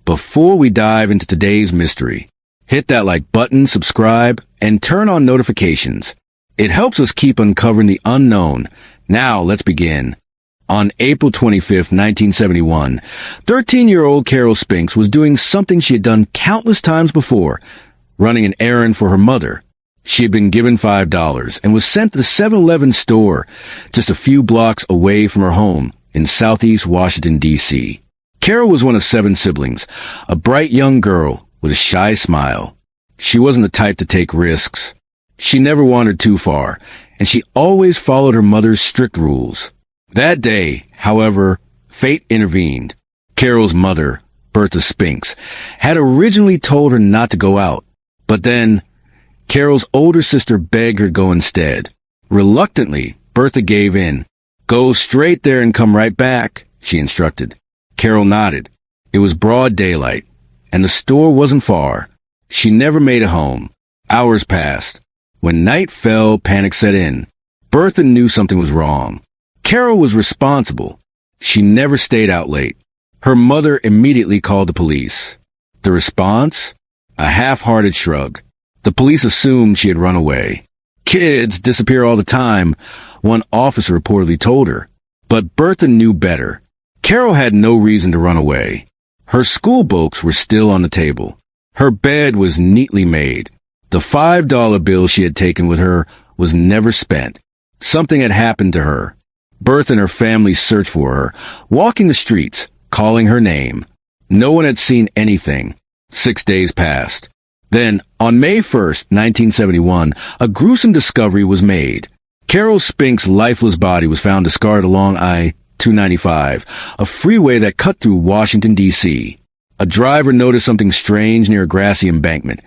Before we dive into today's mystery, hit that like button, subscribe, and turn on notifications. It helps us keep uncovering the unknown. Now, let's begin. On April 25th, 1971, 13-year-old Carol Spinks was doing something she had done countless times before, running an errand for her mother. She had been given $5 and was sent to the 7-Eleven store just a few blocks away from her home in southeast Washington, D.C. Carol was one of 7 siblings, a bright young girl with a shy smile. She wasn't the type to take risks. She never wandered too far, and she always followed her mother's strict rules. That day, however, fate intervened. Carol's mother, Bertha Spinks, had originally told her not to go out, but then Carol's older sister begged her to go instead. Reluctantly, Bertha gave in. "Go straight there and come right back," she instructed. Carol nodded. It was broad daylight, and the store wasn't far. She never made it home. Hours passed. When night fell, panic set in. Bertha knew something was wrong. Carol was responsible. She never stayed out late. Her mother immediately called the police. The response? A half-hearted shrug. The police assumed she had run away. "Kids disappear all the time," one officer reportedly told her. But Bertha knew better. Carol had no reason to run away. Her school books were still on the table. Her bed was neatly made. The $5 bill she had taken with her was never spent. Something had happened to her. Bertha and her family searched for her, walking the streets, calling her name. No one had seen anything. 6 days passed. Then, on May 1st, 1971, a gruesome discovery was made. Carol Spinks' lifeless body was found discarded along I-295, a freeway that cut through Washington, D.C. A driver noticed something strange near a grassy embankment.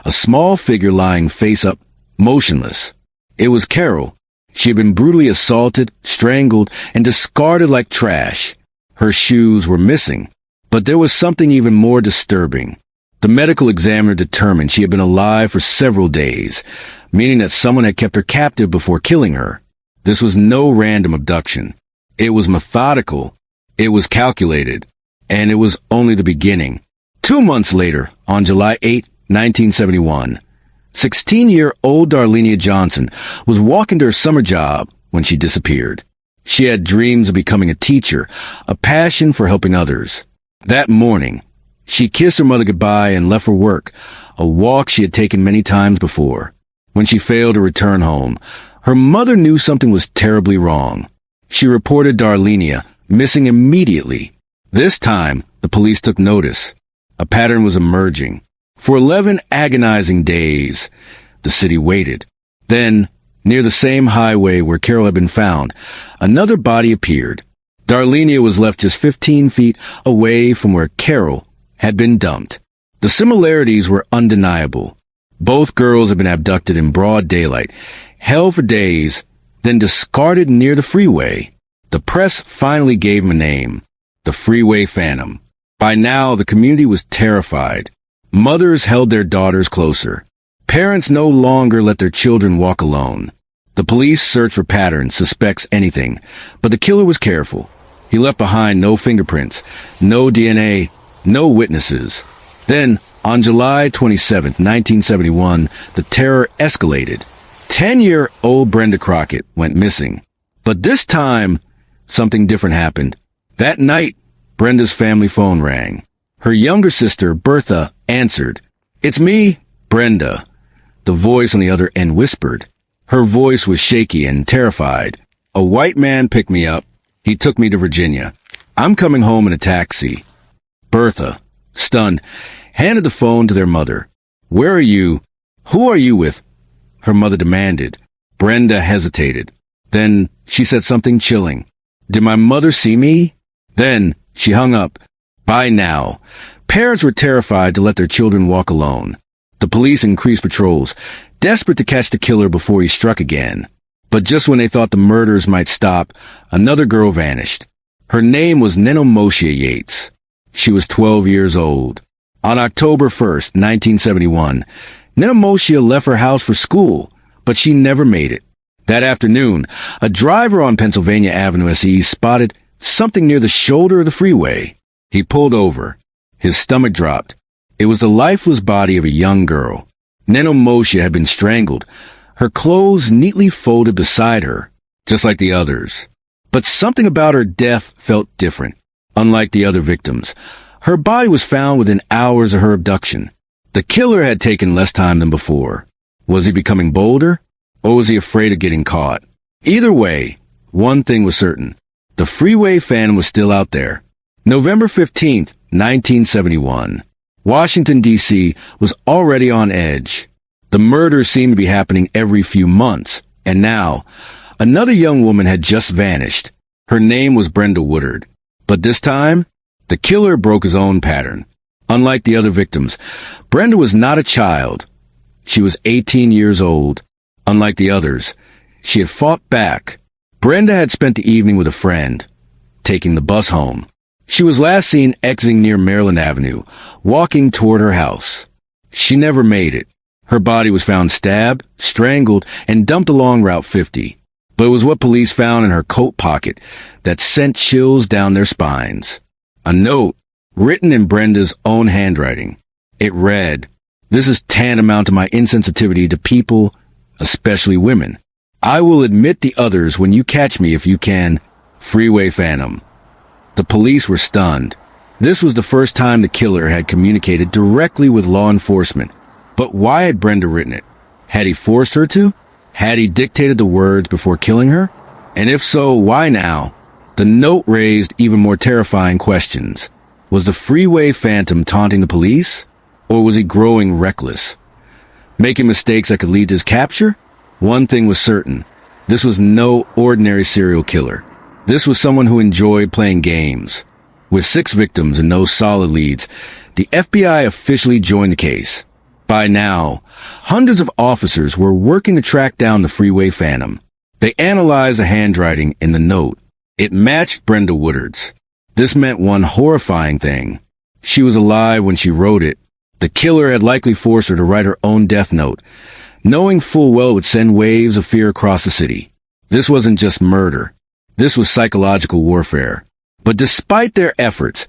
A small figure lying face up, motionless. It was Carol. She had been brutally assaulted, strangled, and discarded like trash. Her shoes were missing. But there was something even more disturbing. The medical examiner determined she had been alive for several days, meaning that someone had kept her captive before killing her. This was no random abduction. It was methodical. It was calculated. And it was only the beginning. 2 months later, on July 8, 1971, 16-year-old Darlenia Johnson was walking to her summer job when she disappeared. She had dreams of becoming a teacher, a passion for helping others. That morning, she kissed her mother goodbye and left for work, a walk she had taken many times before. When she failed to return home, her mother knew something was terribly wrong. She reported Darlenia missing immediately. This time, the police took notice. A pattern was emerging. For 11 agonizing days, the city waited. Then, near the same highway where Carol had been found, another body appeared. Darlenia was left just 15 feet away from where Carol had been dumped. The similarities were undeniable. Both girls had been abducted in broad daylight, held for days, then discarded near the freeway. The press finally gave them a name: the Freeway Phantom. By now, the community was terrified. Mothers held their daughters closer. Parents no longer let their children walk alone. The police searched for patterns, suspects, anything, but the killer was careful. He left behind no fingerprints, no DNA, no witnesses. Then, on July 27, 1971, the terror escalated. 10-year-old Brenda Crockett went missing. But this time, something different happened. That night, Brenda's family phone rang. Her younger sister, Bertha, answered. "It's me, Brenda." The voice on the other end whispered. Her voice was shaky and terrified. "A white man picked me up. He took me to Virginia. I'm coming home in a taxi." Bertha, stunned, handed the phone to their mother. "Where are you? Who are you with?" her mother demanded. Brenda hesitated. Then she said something chilling. "Did my mother see me?" Then she hung up. By now, parents were terrified to let their children walk alone. The police increased patrols, desperate to catch the killer before he struck again. But just when they thought the murders might stop, another girl vanished. Her name was Nenomosha Yates. She was 12 years old. On October 1st, 1971, Nenomosha left her house for school, but she never made it. That afternoon, a driver on Pennsylvania Avenue SE spotted something near the shoulder of the freeway. He pulled over. His stomach dropped. It was the lifeless body of a young girl. Neno Moshe had been strangled, her clothes neatly folded beside her, just like the others. But something about her death felt different. Unlike the other victims, her body was found within hours of her abduction. The killer had taken less time than before. Was he becoming bolder, or was he afraid of getting caught? Either way, one thing was certain. The Freeway Phantom was still out there. November 15th, 1971. Washington, D.C. was already on edge. The murders seemed to be happening every few months, and now, another young woman had just vanished. Her name was Brenda Woodard. But this time, the killer broke his own pattern. Unlike the other victims, Brenda was not a child. She was 18 years old. Unlike the others, she had fought back. Brenda had spent the evening with a friend, taking the bus home. She was last seen exiting near Maryland Avenue, walking toward her house. She never made it. Her body was found stabbed, strangled, and dumped along Route 50. But it was what police found in her coat pocket that sent chills down their spines. A note, written in Brenda's own handwriting. It read, "This is tantamount to my insensitivity to people, especially women. I will admit the others when you catch me if you can. Freeway Phantom." The police were stunned. This was the first time the killer had communicated directly with law enforcement. But why had Brenda written it? Had he forced her to? Had he dictated the words before killing her? And if so, why now? The note raised even more terrifying questions. Was the Freeway Phantom taunting the police? Or was he growing reckless? Making mistakes that could lead to his capture? One thing was certain. This was no ordinary serial killer. This was someone who enjoyed playing games. With 6 victims and no solid leads, the FBI officially joined the case. By now, hundreds of officers were working to track down the Freeway Phantom. They analyzed the handwriting in the note. It matched Brenda Woodard's. This meant one horrifying thing. She was alive when she wrote it. The killer had likely forced her to write her own death note, knowing full well it would send waves of fear across the city. This wasn't just murder. This was psychological warfare. But despite their efforts,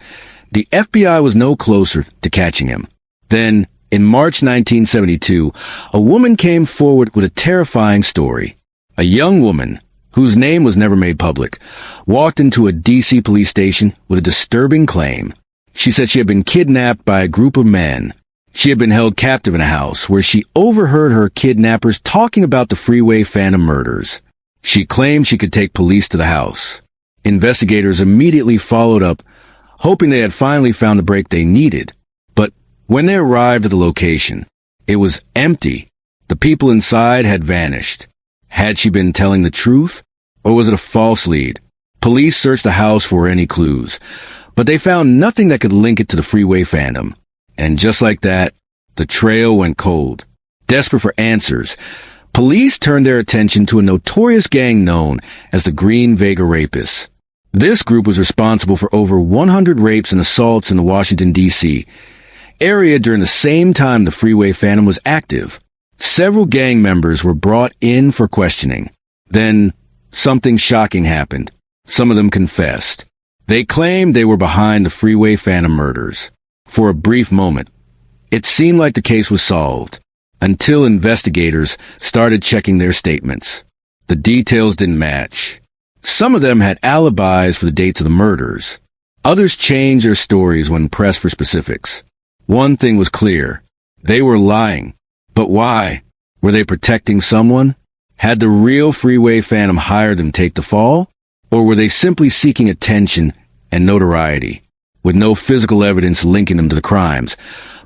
the FBI was no closer to catching him. Then, in March 1972, a woman came forward with a terrifying story. A young woman, whose name was never made public, walked into a D.C. police station with a disturbing claim. She said she had been kidnapped by a group of men. She had been held captive in a house where she overheard her kidnappers talking about the Freeway Phantom murders. She claimed she could take police to the house. Investigators immediately followed up, hoping they had finally found the break they needed. But when they arrived at the location, it was empty. The people inside had vanished. Had she been telling the truth, or was it a false lead? Police searched the house for any clues, but they found nothing that could link it to the Freeway Phantom. And just like that, the trail went cold. Desperate for answers, police turned their attention to a notorious gang known as the Green Vega Rapists. This group was responsible for over 100 rapes and assaults in the Washington, D.C. area during the same time the Freeway Phantom was active. Several gang members were brought in for questioning. Then, something shocking happened. Some of them confessed. They claimed they were behind the Freeway Phantom murders. For a brief moment, it seemed like the case was solved, until investigators started checking their statements. The details didn't match. Some of them had alibis for the dates of the murders. Others changed their stories when pressed for specifics. One thing was clear. They were lying. But why? Were they protecting someone? Had the real Freeway Phantom hired them to take the fall? Or were they simply seeking attention and notoriety? With no physical evidence linking them to the crimes,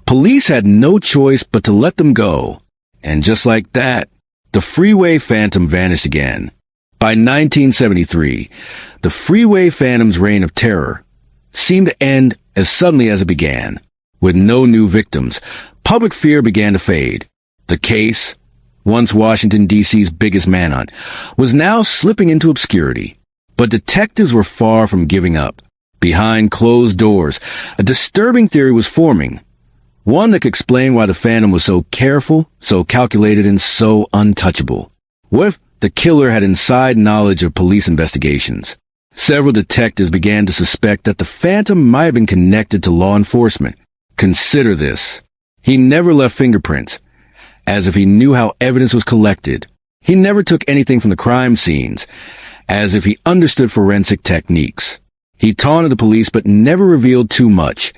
police had no choice but to let them go. And just like that, the Freeway Phantom vanished again. By 1973, the Freeway Phantom's reign of terror seemed to end as suddenly as it began. With no new victims, public fear began to fade. The case, once Washington, D.C.'s biggest manhunt, was now slipping into obscurity. But detectives were far from giving up. Behind closed doors, a disturbing theory was forming. One that could explain why the Phantom was so careful, so calculated, and so untouchable. What if the killer had inside knowledge of police investigations? Several detectives began to suspect that the Phantom might have been connected to law enforcement. Consider this. He never left fingerprints, as if he knew how evidence was collected. He never took anything from the crime scenes, as if he understood forensic techniques. He taunted the police but never revealed too much,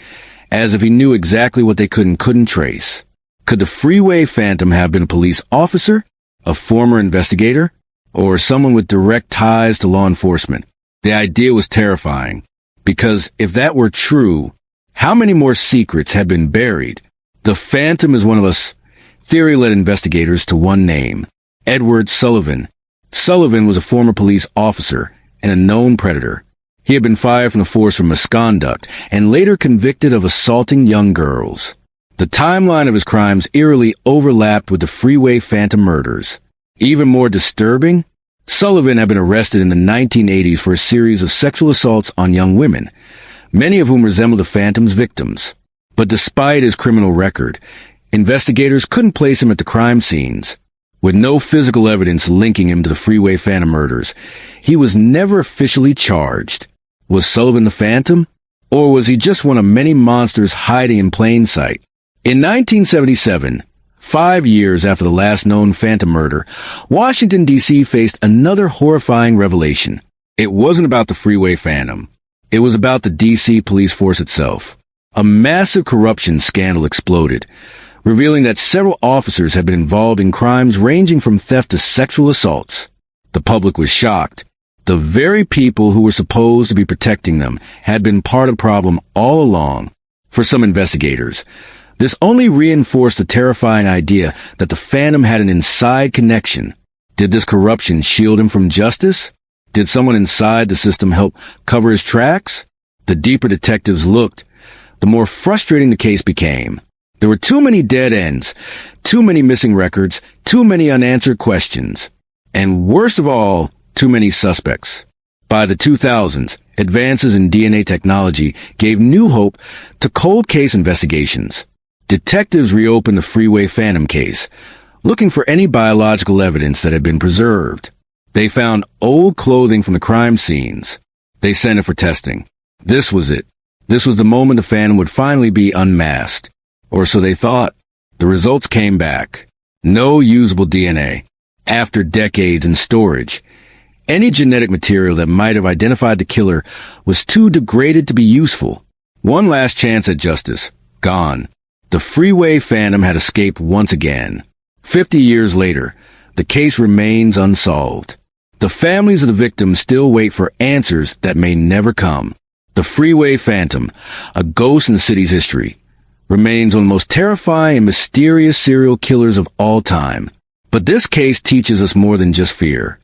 as if he knew exactly what they could and couldn't trace. Could the Freeway Phantom have been a police officer, a former investigator, or someone with direct ties to law enforcement? The idea was terrifying, because if that were true, how many more secrets had been buried? The Phantom is one of us. Theory led investigators to one name, Edward Sullivan. Sullivan was a former police officer and a known predator. He had been fired from the force for misconduct and later convicted of assaulting young girls. The timeline of his crimes eerily overlapped with the Freeway Phantom murders. Even more disturbing, Sullivan had been arrested in the 1980s for a series of sexual assaults on young women, many of whom resembled the Phantom's victims. But despite his criminal record, investigators couldn't place him at the crime scenes. With no physical evidence linking him to the Freeway Phantom murders, he was never officially charged. Was Sullivan the Phantom? Or was he just one of many monsters hiding in plain sight? In 1977, 5 years after the last known Phantom murder, Washington, D.C. faced another horrifying revelation. It wasn't about the Freeway Phantom. It was about the D.C. police force itself. A massive corruption scandal exploded, revealing that several officers had been involved in crimes ranging from theft to sexual assaults. The public was shocked. The very people who were supposed to be protecting them had been part of the problem all along. For some investigators, this only reinforced the terrifying idea that the Phantom had an inside connection. Did this corruption shield him from justice? Did someone inside the system help cover his tracks? The deeper detectives looked, the more frustrating the case became. There were too many dead ends, too many missing records, too many unanswered questions, and worst of all, too many suspects. By the 2000s, advances in DNA technology gave new hope to cold case investigations. Detectives reopened the Freeway Phantom case, looking for any biological evidence that had been preserved. They found old clothing from the crime scenes. They sent it for testing. This was it. This was the moment the Phantom would finally be unmasked. Or so they thought. The results came back. No usable DNA. After decades in storage, any genetic material that might have identified the killer was too degraded to be useful. One last chance at justice. Gone. The Freeway Phantom had escaped once again. 50 years later, the case remains unsolved. The families of the victims still wait for answers that may never come. The Freeway Phantom, a ghost in the city's history, remains one of the most terrifying and mysterious serial killers of all time. But this case teaches us more than just fear.